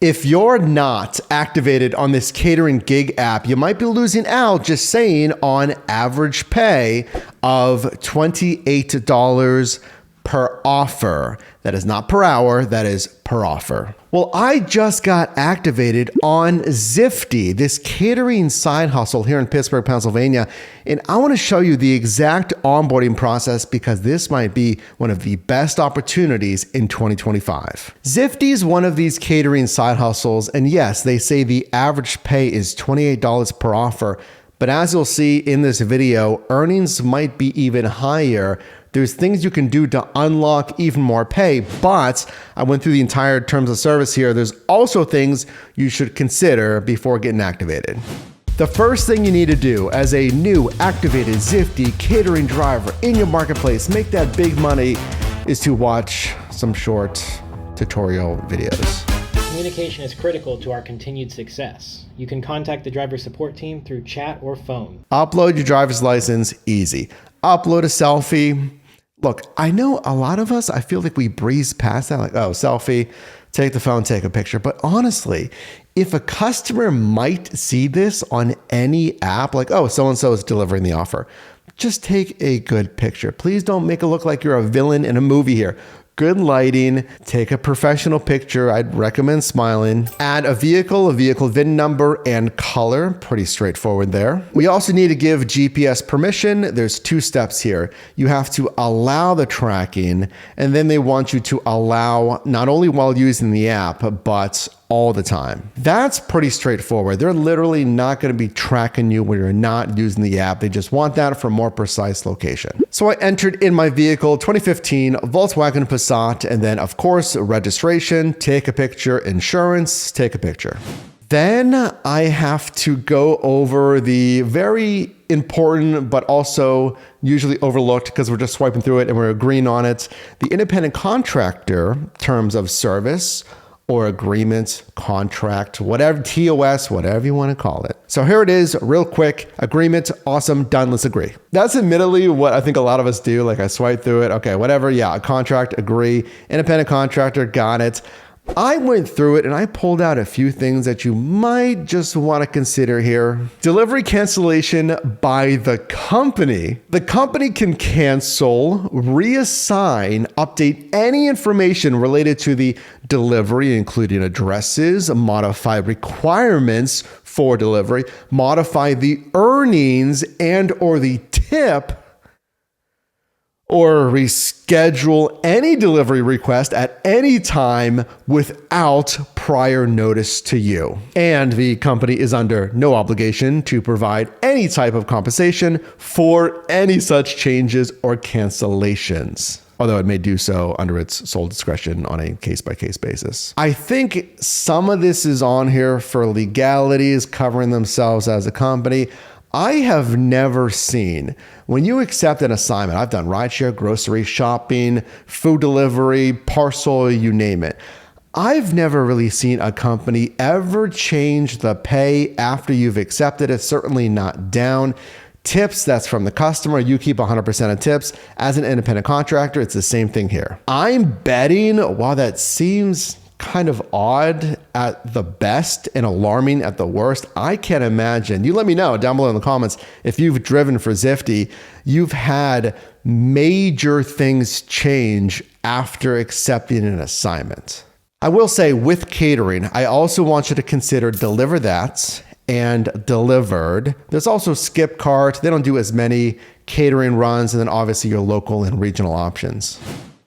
If you're not activated on this catering gig app, you might be losing out, just saying, on average pay of $28 per offer. That is not per hour, that is per offer. Well, I just got activated on Zifty, this catering side hustle here in Pittsburgh, Pennsylvania, and I want to show you the exact onboarding process because this might be one of the best opportunities in 2025. Zifty is one of these catering side hustles, and yes, they say the average pay is $28 per offer, but as you'll see in this video, earnings might be even higher. There's things you can do to unlock even more pay, but I went through the entire terms of service here. There's also things you should consider before getting activated. The first thing you need to do as a new activated Zifty catering driver in your marketplace, make that big money, is to watch some short tutorial videos. Communication is critical to our continued success. You can contact the driver support team through chat or phone. Upload your driver's license, easy. Upload a selfie. Look, I know a lot of us, I feel like we breeze past that, like, oh, selfie, take the phone, take a picture. But honestly, if a customer might see this on any app, like, oh, so-and-so is delivering the offer, just take a good picture. Please don't make it look like you're a villain in a movie here. Good lighting, take a professional picture. I'd recommend smiling. Add a vehicle VIN number, and color. Pretty straightforward there. We also need to give GPS permission. There's 2 steps here. You have to allow the tracking, and then they want you to allow not only while using the app, but all the time. That's pretty straightforward. They're literally not going to be tracking you when you're not using the app. They just want that for more precise location. So I entered in my vehicle, 2015 Volkswagen Passat, and then of course, registration, take a picture, insurance, take a picture. Then I have to go over the very important, but also usually overlooked because we're just swiping through it and we're agreeing on it, the independent contractor terms of service, or agreement, contract, whatever, TOS, whatever you want to call it. So here it is, real quick, agreement, awesome, done, let's agree. That's admittedly what I think a lot of us do. Like I swipe through it, okay, whatever, yeah, a contract, agree, independent contractor, got it. I went through it and I pulled out a few things that you might just want to consider here. Delivery cancellation by the company. The company can cancel, reassign, update any information related to the delivery, including addresses, modify requirements for delivery, modify the earnings and or the tip, or reschedule any delivery request at any time without prior notice to you. And the company is under no obligation to provide any type of compensation for any such changes or cancellations, although it may do so under its sole discretion on a case-by-case basis. I think some of this is on here for legalities, covering themselves as a company. I have never seen, when you accept an assignment, I've done rideshare, grocery, shopping, food delivery, parcel, you name it. I've never really seen a company ever change the pay after you've accepted it, certainly not down. Tips, that's from the customer. You keep 100% of tips. As an independent contractor, it's the same thing here. I'm betting, while that seems kind of odd at the best and alarming at the worst, I can't imagine. You let me know down below in the comments if you've driven for Zifty, you've had major things change after accepting an assignment. I will say with catering, I also want you to consider Deliver That and Delivered. There's also Skip Cart. They don't do as many catering runs, and then obviously your local and regional options.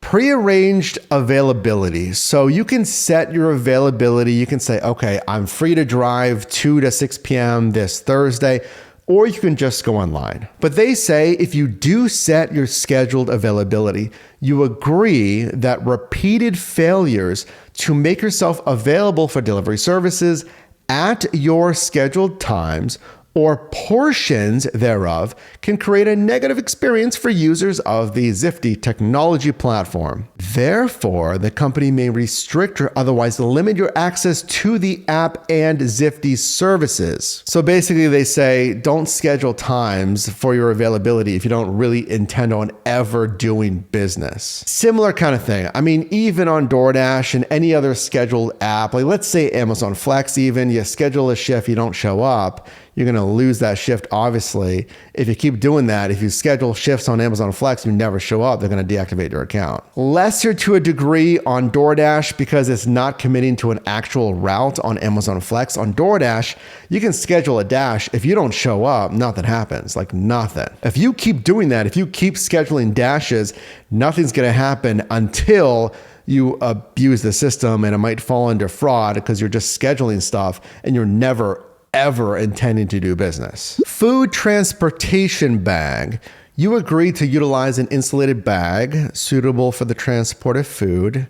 Prearranged availability. So you can set your availability. You can say, okay, I'm free to drive 2 to 6 p.m. this Thursday, or you can just go online. But they say if you do set your scheduled availability, you agree that repeated failures to make yourself available for delivery services at your scheduled times or portions thereof can create a negative experience for users of the Zifty technology platform. Therefore, the company may restrict or otherwise limit your access to the app and Zifty services. So basically they say don't schedule times for your availability if you don't really intend on ever doing business. Similar kind of thing. I mean, even on DoorDash and any other scheduled app, like let's say Amazon Flex even, you schedule a shift, you don't show up, you're going to lose that shift, obviously. If you keep doing that, if you schedule shifts on Amazon Flex, you never show up, they're going to deactivate your account. Lesser to a degree on DoorDash because it's not committing to an actual route on Amazon Flex. On DoorDash, you can schedule a dash. If you don't show up, nothing happens, like nothing. If you keep doing that, if you keep scheduling dashes, nothing's going to happen until you abuse the system, and it might fall under fraud because you're just scheduling stuff and you're never ever intending to do business. Food transportation bag. You agree to utilize an insulated bag suitable for the transport of food.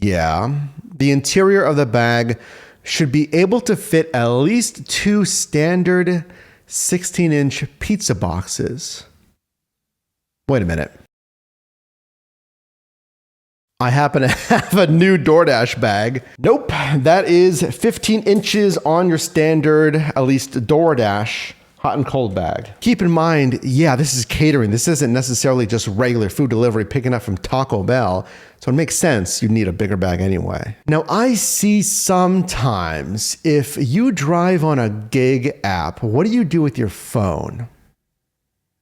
Yeah. The interior of the bag should be able to fit at least 2 standard 16-inch pizza boxes. Wait a minute. I happen to have a new DoorDash bag. Nope, that is 15 inches on your standard, at least DoorDash hot and cold bag. Keep in mind, yeah, this is catering. This isn't necessarily just regular food delivery picking up from Taco Bell. So it makes sense you need a bigger bag anyway. Now, I see sometimes if you drive on a gig app, what do you do with your phone?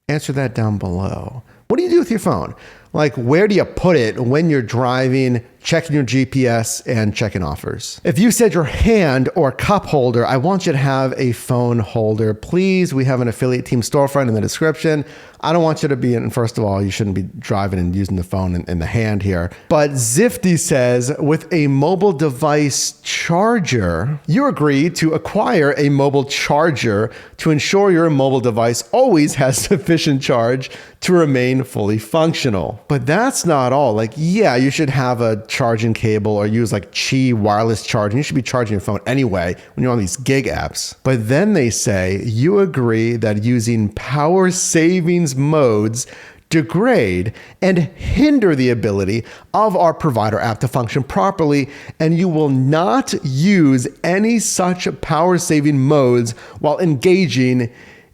Answer that down below. What do you do with your phone? Like, where do you put it when you're driving, checking your GPS, and checking offers? If you said your hand or cup holder, I want you to have a phone holder. Please, we have an affiliate team storefront in the description. I don't want you to be in, first of all, you shouldn't be driving and using the phone in the hand here. But Zifty says with a mobile device charger, you agree to acquire a mobile charger to ensure your mobile device always has sufficient charge to remain fully functional. But that's not all. Like, yeah, you should have a charging cable or use like Qi wireless charging. You should be charging your phone anyway when you're on these gig apps. But then they say you agree that using power savings modes degrade and hinder the ability of our provider app to function properly, and you will not use any such power saving modes while engaging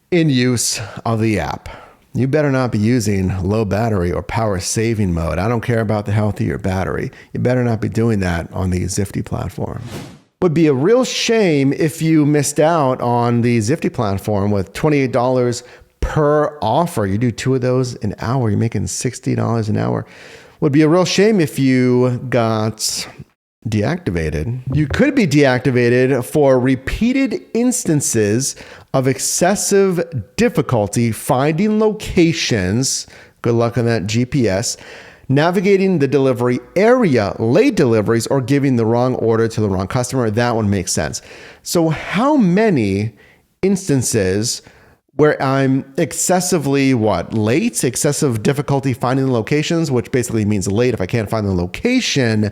in use of the app. You better not be using low battery or power saving mode. I don't care about the health of your battery. You better not be doing that on the Zifty platform. Would be a real shame if you missed out on the Zifty platform with $28 per offer. You do 2 of those an hour, you're making $60 an hour. Would be a real shame if you got deactivated. You could be deactivated for repeated instances of excessive difficulty finding locations. Good luck on that GPS. Navigating the delivery area, late deliveries, or giving the wrong order to the wrong customer. That one makes sense. So how many instances where I'm excessively late, excessive difficulty finding the locations, which basically means late if I can't find the location.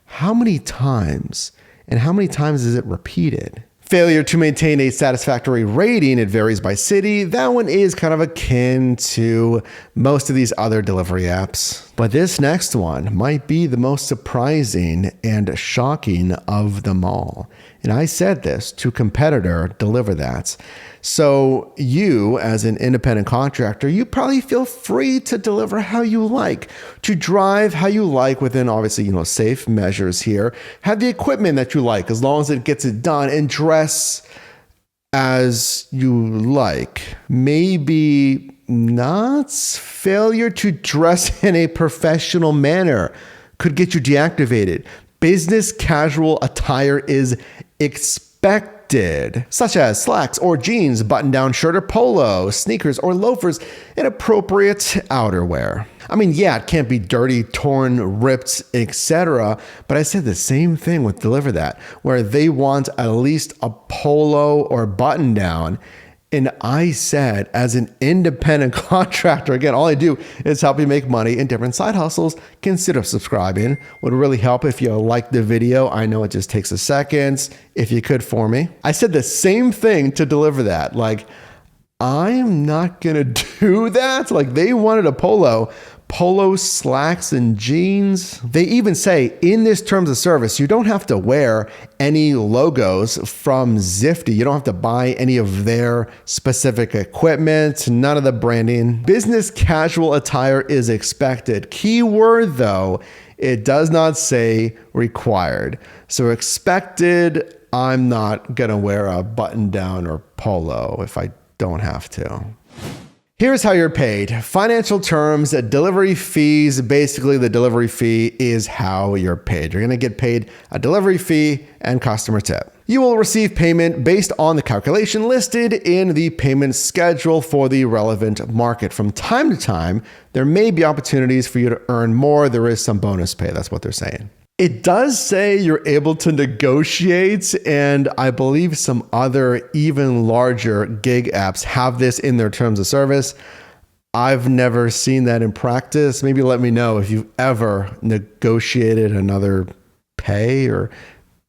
How many times? And how many times is it repeated? Failure to maintain a satisfactory rating, it varies by city. That one is kind of akin to most of these other delivery apps. But this next one might be the most surprising and shocking of them all. And I said this to competitor Deliver That. So you, as an independent contractor, you probably feel free to deliver how you like, to drive how you like within, obviously, safe measures here. Have the equipment that you like as long as it gets it done, and dress as you like. Maybe not. Failure to dress in a professional manner could get you deactivated. Business casual attire is expected, such as slacks or jeans, button-down shirt or polo, sneakers or loafers, and appropriate outerwear. I mean, yeah, it can't be dirty, torn, ripped, etc. But I said the same thing with Deliver That, where they want at least a polo or button-down. And I said, as an independent contractor, again, all I do is help you make money in different side hustles. Consider subscribing. Would really help if you like the video. I know it just takes a second. If you could for me. I said the same thing to deliver that. Like, I'm not going to do that. Like, they wanted a polo, slacks, and jeans. They even say in this terms of service, you don't have to wear any logos from Zifty. You don't have to buy any of their specific equipment, none of the branding. Business casual attire is expected. Keyword though, it does not say required. So expected, I'm not gonna wear a button down or polo if I don't have to. Here's how you're paid. Financial terms, delivery fees. Basically, the delivery fee is how you're paid. You're going to get paid a delivery fee and customer tip. You will receive payment based on the calculation listed in the payment schedule for the relevant market. From time to time, there may be opportunities for you to earn more. There is some bonus pay. That's what they're saying. It does say you're able to negotiate, and I believe some other even larger gig apps have this in their terms of service. I've never seen that in practice. Maybe let me know if you've ever negotiated another pay or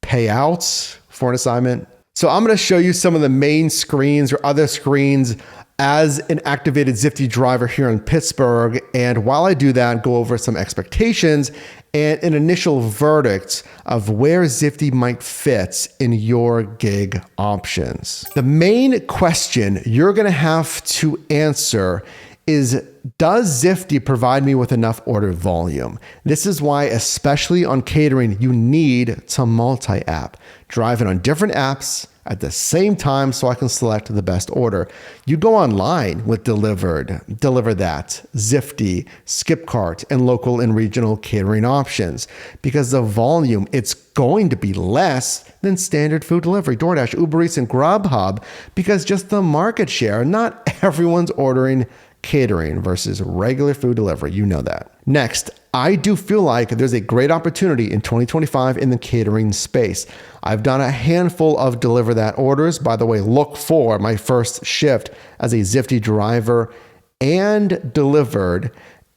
payouts for an assignment. So I'm going to show you some of the main screens or other screens as an activated Zifty driver here in Pittsburgh. And while I do that, go over some expectations and an initial verdict of where Zifty might fit in your gig options. The main question you're going to have to answer is, does Zifty provide me with enough order volume? This is why, especially on catering, you need to multi-app. Drive it on different apps at the same time so I can select the best order. You go online with Deliver That, Zifty, Skipcart, and local and regional catering options. Because the volume, it's going to be less than standard food delivery, DoorDash, Uber Eats, and Grubhub, because just the market share, not everyone's ordering catering versus regular food delivery. You know that. Next, I do feel like there's a great opportunity in 2025 in the catering space. I've done a handful of Deliver That orders. By the way, look for my first shift as a Zifty driver and delivered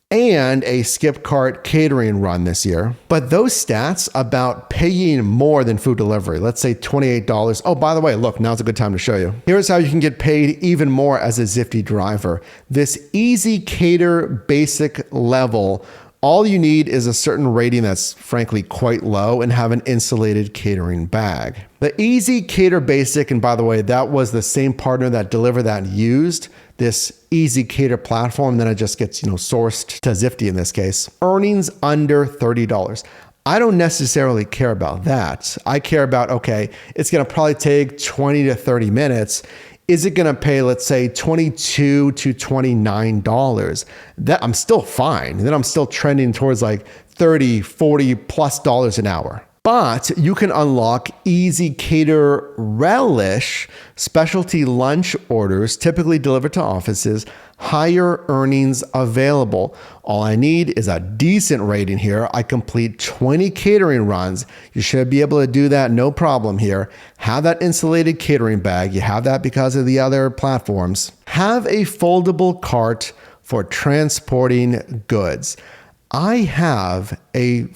and a Skipcart catering run this year. But those stats about paying more than food delivery, let's say $28. Oh, by the way, look, now's a good time to show you. Here's how you can get paid even more as a Zifty driver. This Easy Cater basic level, all you need is a certain rating that's frankly quite low and have an insulated catering bag. The Easy Cater Basic, and by the way, that was the same partner that Deliver That used, this Easy Cater platform, then it just gets, sourced to Zifty in this case. Earnings under $30. I don't necessarily care about that. I care about, okay, it's gonna probably take 20 to 30 minutes. Is it going to pay, let's say, $22 to $29? That I'm still fine. Then I'm still trending towards like $30, $40+ an hour. But you can unlock Easy Cater Relish, specialty lunch orders typically delivered to offices, higher earnings available. All I need is a decent rating here. I complete 20 catering runs. You should be able to do that, no problem here. Have that insulated catering bag. You have that because of the other platforms. Have a foldable cart for transporting goods. I have a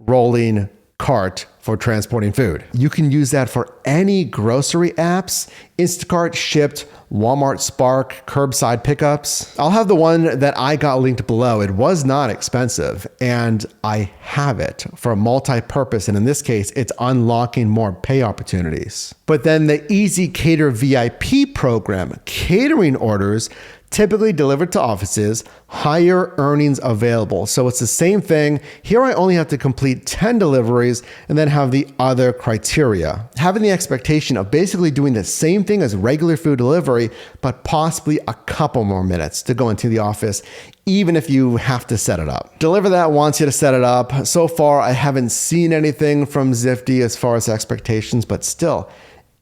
rolling cart for transporting food. You can use that for any grocery apps, Instacart, Shipt, Walmart Spark, curbside pickups. I'll have the one that I got linked below. It was not expensive and I have it for a multi-purpose. And in this case, it's unlocking more pay opportunities. But then the Easy Cater VIP program, catering orders typically delivered to offices, higher earnings available. So it's the same thing. Here I only have to complete 10 deliveries and then have the other criteria. Having the expectation of basically doing the same thing as regular food delivery, but possibly a couple more minutes to go into the office, even if you have to set it up. Deliver That wants you to set it up. So far, I haven't seen anything from Zifty as far as expectations, but still,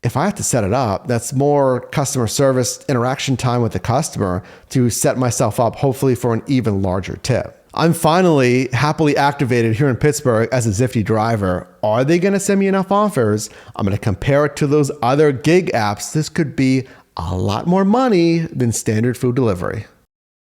if I have to set it up, that's more customer service interaction time with the customer to set myself up, hopefully for an even larger tip. I'm finally happily activated here in Pittsburgh as a Zifty driver. Are they going to send me enough offers? I'm going to compare it to those other gig apps. This could be a lot more money than standard food delivery.